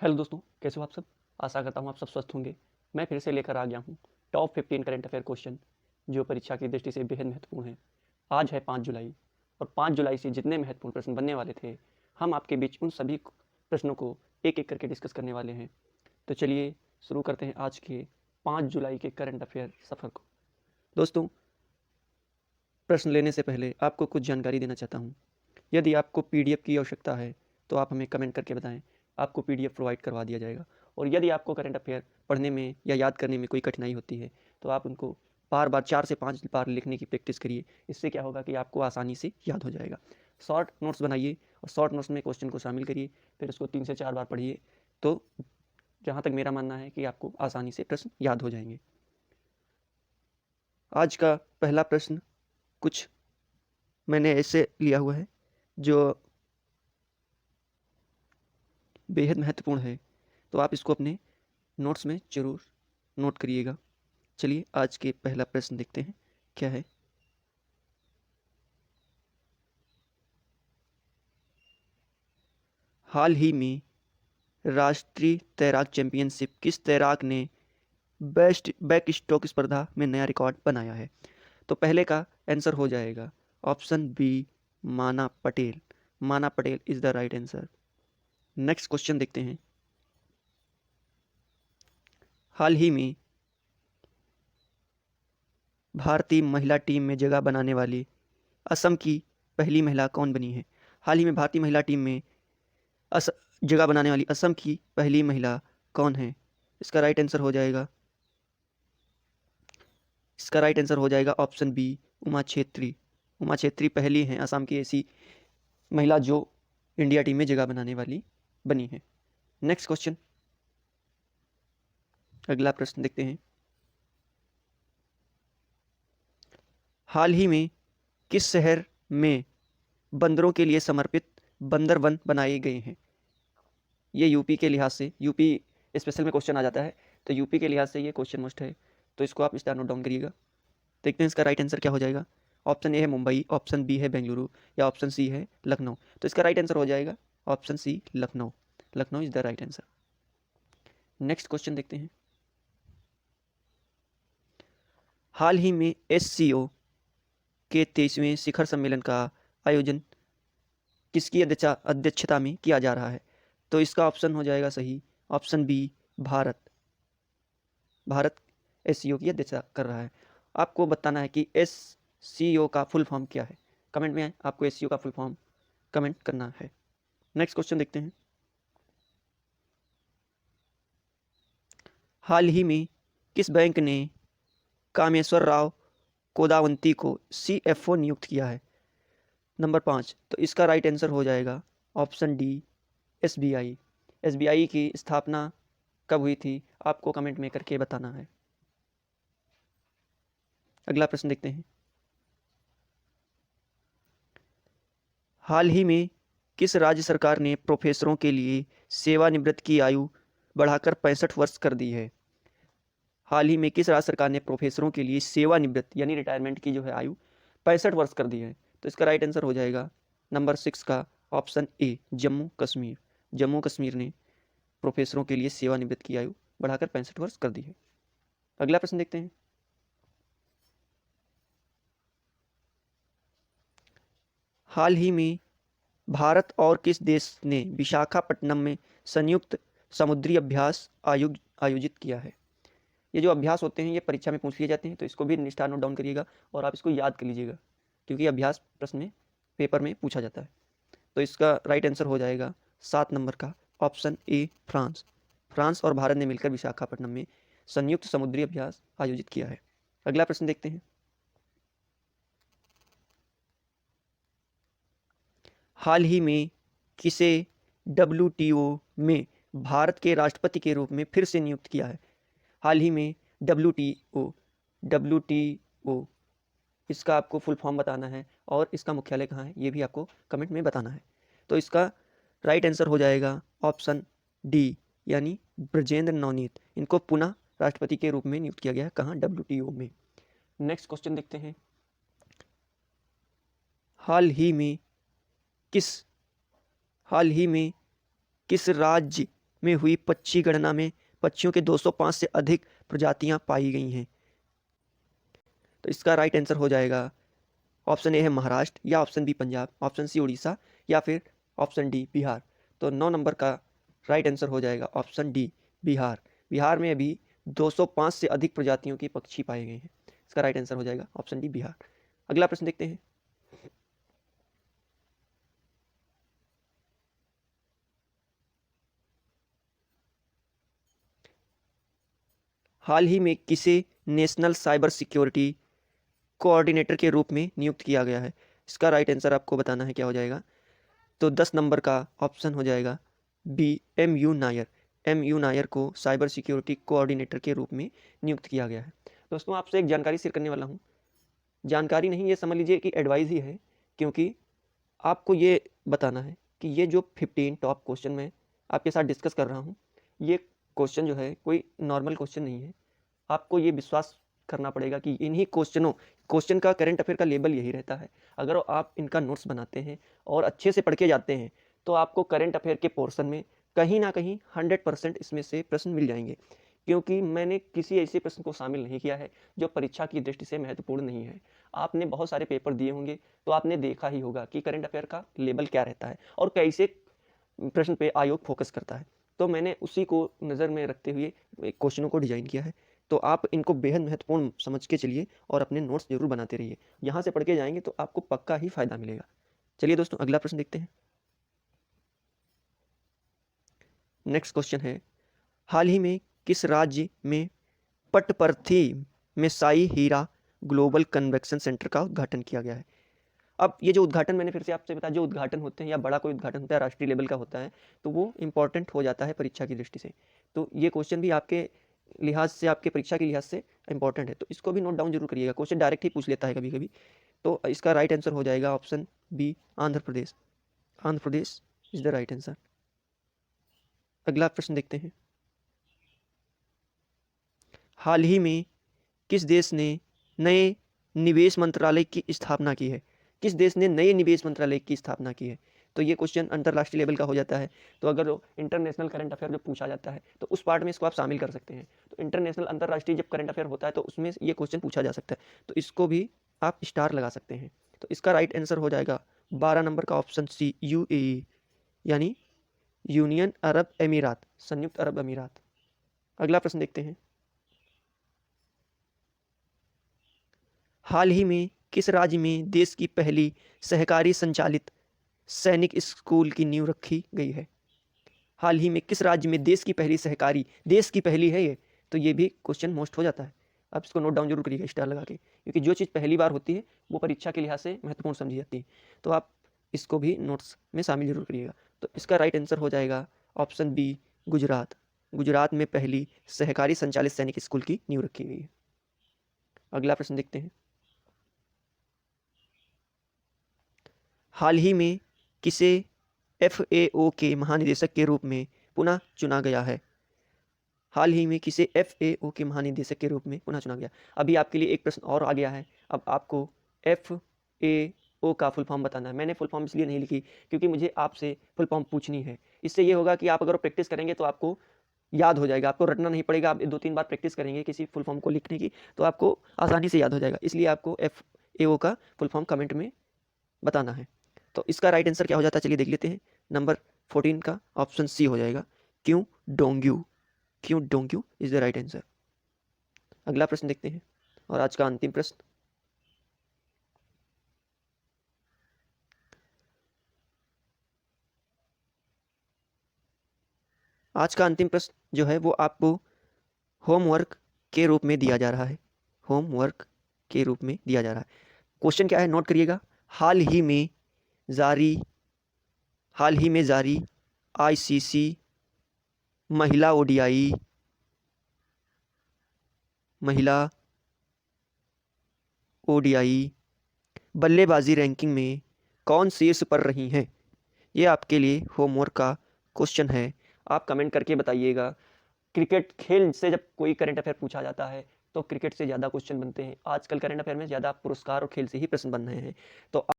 Hello दोस्तों, कैसे हो आप सब। आशा करता हूँ आप सब स्वस्थ होंगे। मैं फिर से लेकर आ गया हूँ टॉप 15 करंट अफेयर क्वेश्चन जो परीक्षा की दृष्टि से बेहद महत्वपूर्ण है। आज है 5 जुलाई और 5 जुलाई से जितने महत्वपूर्ण प्रश्न बनने वाले थे, हम आपके बीच उन सभी प्रश्नों को एक एक करके डिस्कस करने वाले हैं। तो चलिए शुरू करते हैं आज के 5 जुलाई के करंट अफेयर सफ़र को। दोस्तों, प्रश्न लेने से पहले आपको कुछ जानकारी देना चाहता हूँ। यदि आपको पीडीएफ की आवश्यकता है तो आप हमें कमेंट करके बताएं, आपको पीडीएफ प्रोवाइड करवा दिया जाएगा। और यदि आपको करंट अफेयर पढ़ने में या याद करने में कोई कठिनाई होती है तो आप उनको बार बार 4 से 5 बार लिखने की प्रैक्टिस करिए। इससे क्या होगा कि आपको आसानी से याद हो जाएगा। शॉर्ट नोट्स बनाइए और शॉर्ट नोट्स में क्वेश्चन को शामिल करिए, फिर उसको 3 से 4 बार पढ़िए। तो जहाँ तक मेरा मानना है कि आपको आसानी से प्रश्न याद हो जाएंगे। आज का पहला प्रश्न कुछ मैंने ऐसे लिया हुआ है जो बेहद महत्वपूर्ण है, तो आप इसको अपने नोट्स में ज़रूर नोट करिएगा। चलिए आज के पहला प्रश्न देखते हैं क्या है। हाल ही में राष्ट्रीय तैराक चैंपियनशिप किस तैराक ने बेस्ट बैक स्ट्रोक स्पर्धा में नया रिकॉर्ड बनाया है? तो पहले का आंसर हो जाएगा ऑप्शन बी, माना पटेल। माना Patel is the right answer. Next question देखते हैं। हाल ही में भारतीय महिला टीम में जगह बनाने वाली असम की पहली महिला कौन बनी है? हाल ही में भारतीय महिला टीम में जगह बनाने वाली असम की पहली महिला कौन है? इसका राइट आंसर हो जाएगा ऑप्शन बी, उमा छेत्री। उमा छेत्री पहली हैं असम की ऐसी महिला जो इंडिया टीम में जगह बनाने वाली बनी है। नेक्स्ट क्वेश्चन, अगला प्रश्न देखते हैं। हाल ही में किस शहर में बंदरों के लिए समर्पित बंदर वन बनाए गए हैं? ये यूपी के लिहाज से, यूपी स्पेशल में क्वेश्चन आ जाता है, तो यूपी के लिहाज से ये क्वेश्चन मस्ट है, तो इसको आप इस तरह नोट डाउन करिएगा। देखते हैं इसका राइट आंसर क्या हो जाएगा। ऑप्शन ए है मुंबई, ऑप्शन बी है बेंगलुरु, या ऑप्शन सी है लखनऊ। तो इसका राइट आंसर हो जाएगा option C, Lucknow. Lucknow is the right answer. Next question देखते हैं। हाल ही में SCO के 23वें शिखर सम्मेलन का आयोजन किसकी अध्यक्षता में किया जा रहा है? तो इसका ऑप्शन हो जाएगा सही, option B, Bharat. Bharat SCO की अध्यक्षता कर रहा है। आपको बताना है कि SCO का फुल फॉर्म क्या है। कमेंट में आपको SCO का फुल फॉर्म कमेंट करना है। नेक्स्ट क्वेश्चन देखते हैं। हाल ही में किस बैंक ने कामेश्वर राव कोदावंती को CFO नियुक्त किया है? नंबर 5। तो इसका राइट आंसर हो जाएगा ऑप्शन डी, SBI। SBI की स्थापना कब हुई थी आपको कमेंट में करके बताना है। अगला प्रश्न देखते हैं। हाल ही में किस राज्य सरकार ने प्रोफेसरों के लिए सेवानिवृत्त की आयु बढ़ाकर 65 वर्ष कर दी है? हाल ही में किस राज्य सरकार ने प्रोफेसरों के लिए सेवानिवृत्त यानी रिटायरमेंट की जो है आयु 65 वर्ष कर दी है? तो इसका राइट आंसर हो जाएगा नंबर 6 का ऑप्शन ए, जम्मू कश्मीर। जम्मू कश्मीर ने प्रोफेसरों के लिए सेवानिवृत्त की आयु बढ़ाकर 65 वर्ष कर दी है। अगला प्रश्न देखते हैं। हाल ही में भारत और किस देश ने विशाखापट्टनम में संयुक्त समुद्री अभ्यास आयोजित किया है? ये जो अभ्यास होते हैं ये परीक्षा में पूछ लिए जाते हैं, तो इसको भी निष्ठा नोट डाउन करिएगा और आप इसको याद कर लीजिएगा, क्योंकि अभ्यास प्रश्न में पेपर में पूछा जाता है। तो इसका राइट आंसर हो जाएगा 7 नंबर का ऑप्शन ए, फ्रांस। फ्रांस और भारत ने मिलकर विशाखापट्टनम में संयुक्त समुद्री अभ्यास आयोजित किया है। अगला प्रश्न देखते हैं। हाल ही में किसे WTO में भारत के राष्ट्रपति के रूप में फिर से नियुक्त किया है? हाल ही में WTO इसका आपको फुल फॉर्म बताना है और इसका मुख्यालय कहाँ है ये भी आपको कमेंट में बताना है। तो इसका राइट आंसर हो जाएगा ऑप्शन डी, यानी ब्रजेंद्र नवनीत। इनको पुनः राष्ट्रपति के रूप में नियुक्त किया गया है। कहाँ? WTO में। नेक्स्ट क्वेश्चन देखते हैं। हाल ही में किस राज्य में हुई पक्षी गणना में पक्षियों के 205 से अधिक प्रजातियां पाई गई हैं। तो इसका राइट आंसर हो जाएगा ऑप्शन ए है महाराष्ट्र, या option B Punjab, option C Orissa, या फिर ऑप्शन डी बिहार। तो 9 नंबर का राइट आंसर हो जाएगा ऑप्शन डी बिहार। बिहार में अभी 205 से अधिक प्रजातियों के पक्षी पाए गए हैं। इसका राइट आंसर हो जाएगा ऑप्शन डी बिहार। अगला प्रश्न देखते हैं। हाल ही में किसे नेशनल साइबर सिक्योरिटी कोऑर्डिनेटर के रूप में नियुक्त किया गया है? इसका राइट आंसर आपको बताना है क्या हो जाएगा। तो 10 नंबर का ऑप्शन हो जाएगा B MU Nair. MU Nair को साइबर सिक्योरिटी कोऑर्डिनेटर के रूप में नियुक्त किया गया है। दोस्तों आपसे एक जानकारी शेयर करने वाला हूँ। जानकारी नहीं, ये समझ लीजिए कि एडवाइस ही है, क्योंकि आपको ये बताना है कि ये जो 15 टॉप क्वेश्चन मैं आपके साथ डिस्कस कर रहा हूँ, ये क्वेश्चन जो है कोई नॉर्मल क्वेश्चन नहीं है। आपको ये विश्वास करना पड़ेगा कि इन्हीं क्वेश्चन का करंट अफेयर का लेवल यही रहता है। अगर आप इनका नोट्स बनाते हैं और अच्छे से पढ़ के जाते हैं तो आपको करंट अफेयर के पोर्शन में कहीं ना कहीं 100% इसमें से प्रश्न मिल जाएंगे, क्योंकि मैंने किसी ऐसे प्रश्न को शामिल नहीं किया है जो परीक्षा की दृष्टि से महत्वपूर्ण नहीं है। आपने बहुत सारे पेपर दिए होंगे तो आपने देखा ही होगा कि करंट अफेयर का लेवल क्या रहता है और कैसे प्रश्न पे आयोग फोकस करता है। तो मैंने उसी को नज़र में रखते हुए क्वेश्चनों को डिजाइन किया है। तो आप इनको बेहद महत्वपूर्ण समझ के चलिए और अपने नोट्स जरूर बनाते रहिए। यहाँ से पढ़ के जाएंगे तो आपको पक्का ही फायदा मिलेगा। चलिए दोस्तों अगला प्रश्न देखते हैं। नेक्स्ट क्वेश्चन है, हाल ही में किस राज्य में पटपर्थी में साई हीरा ग्लोबल कन्वेक्शन सेंटर का उद्घाटन किया गया है? अब ये जो उद्घाटन मैंने फिर से आपसे बताया, जो उद्घाटन होते हैं या बड़ा कोई उद्घाटन होता है राष्ट्रीय लेवल का होता है तो वो इंपॉर्टेंट हो जाता है परीक्षा की दृष्टि से। तो ये क्वेश्चन भी आपके लिहाज से, आपके परीक्षा के लिहाज से इंपॉर्टेंट है, तो इसको भी नोट डाउन जरूर करिएगा। क्वेश्चन डायरेक्ट ही पूछ लेता है कभी कभी। तो इसका राइट आंसर हो जाएगा option B Andhra Pradesh. Andhra Pradesh is the right answer. अगला प्रश्न देखते हैं। हाल ही में किस देश ने नए निवेश मंत्रालय की स्थापना की है? किस देश ने नए निवेश मंत्रालय की स्थापना की है? तो ये क्वेश्चन अंतर्राष्ट्रीय लेवल का हो जाता है। तो अगर इंटरनेशनल करंट अफेयर जो पूछा जाता है तो उस पार्ट में इसको आप शामिल कर सकते हैं। तो इंटरनेशनल अंतर्राष्ट्रीय जब करंट अफेयर होता है तो उसमें ये क्वेश्चन पूछा जा सकता है, तो इसको भी आप स्टार लगा सकते हैं। तो इसका राइट आंसर हो जाएगा 12 नंबर का ऑप्शन सी UAE, यानी यूनियन अरब अमीरात, संयुक्त अरब अमीरात। अगला प्रश्न देखते हैं। हाल ही में किस राज्य में देश की पहली सहकारी संचालित सैनिक स्कूल की नींव रखी गई है? हाल ही में किस राज्य में देश की पहली सहकारी, देश की पहली है ये, तो ये भी क्वेश्चन मोस्ट हो जाता है। आप इसको नोट डाउन जरूर करिएगा स्टार लगा के, क्योंकि जो चीज़ पहली बार होती है वो परीक्षा के लिहाज से महत्वपूर्ण समझी जाती है। तो आप इसको भी नोट्स में शामिल जरूर करिएगा। तो इसका राइट आंसर हो जाएगा ऑप्शन बी गुजरात। गुजरात में पहली सहकारी संचालित सैनिक स्कूल की नींव रखी गई है। अगला प्रश्न देखते हैं। हाल ही में किसे FAO के महानिदेशक के रूप में पुनः चुना गया है? हाल ही में किसे FAO के महानिदेशक के रूप में पुनः चुना गया? अभी आपके लिए एक प्रश्न और आ गया है। अब आपको FAO का फुल फॉर्म बताना है। मैंने फुल फॉर्म इसलिए नहीं लिखी क्योंकि मुझे आपसे फुल फॉर्म पूछनी है। इससे ये होगा कि आप अगर प्रैक्टिस करेंगे तो आपको याद हो जाएगा, आपको रटना नहीं पड़ेगा। आप 2-3 बार प्रैक्टिस करेंगे किसी फुल फॉर्म को लिखने की तो आपको आसानी से याद हो जाएगा। इसलिए आपको FAO का फुल फॉर्म कमेंट में बताना है। तो इसका राइट आंसर क्या हो जाता है चलिए देख लेते हैं। नंबर 14 का ऑप्शन सी हो जाएगा, क्यों डोंग्यू। क्यों Dongyu is the right answer. अगला प्रश्न देखते हैं और आज का अंतिम प्रश्न। आज का अंतिम प्रश्न जो है वो आपको होमवर्क के रूप में दिया जा रहा है। होमवर्क के रूप में दिया जा रहा है। क्वेश्चन क्या है नोट करिएगा। हाल ही में जारी ICC महिला ODI बल्लेबाजी रैंकिंग में कौन शीर्ष पर रही हैं? ये आपके लिए होमवर्क का क्वेश्चन है। आप कमेंट करके बताइएगा। क्रिकेट खेल से जब कोई करंट अफेयर पूछा जाता है तो क्रिकेट से ज़्यादा क्वेश्चन बनते हैं। आजकल करंट अफेयर में ज़्यादा पुरस्कार और खेल से ही प्रश्न बन रहे हैं। तो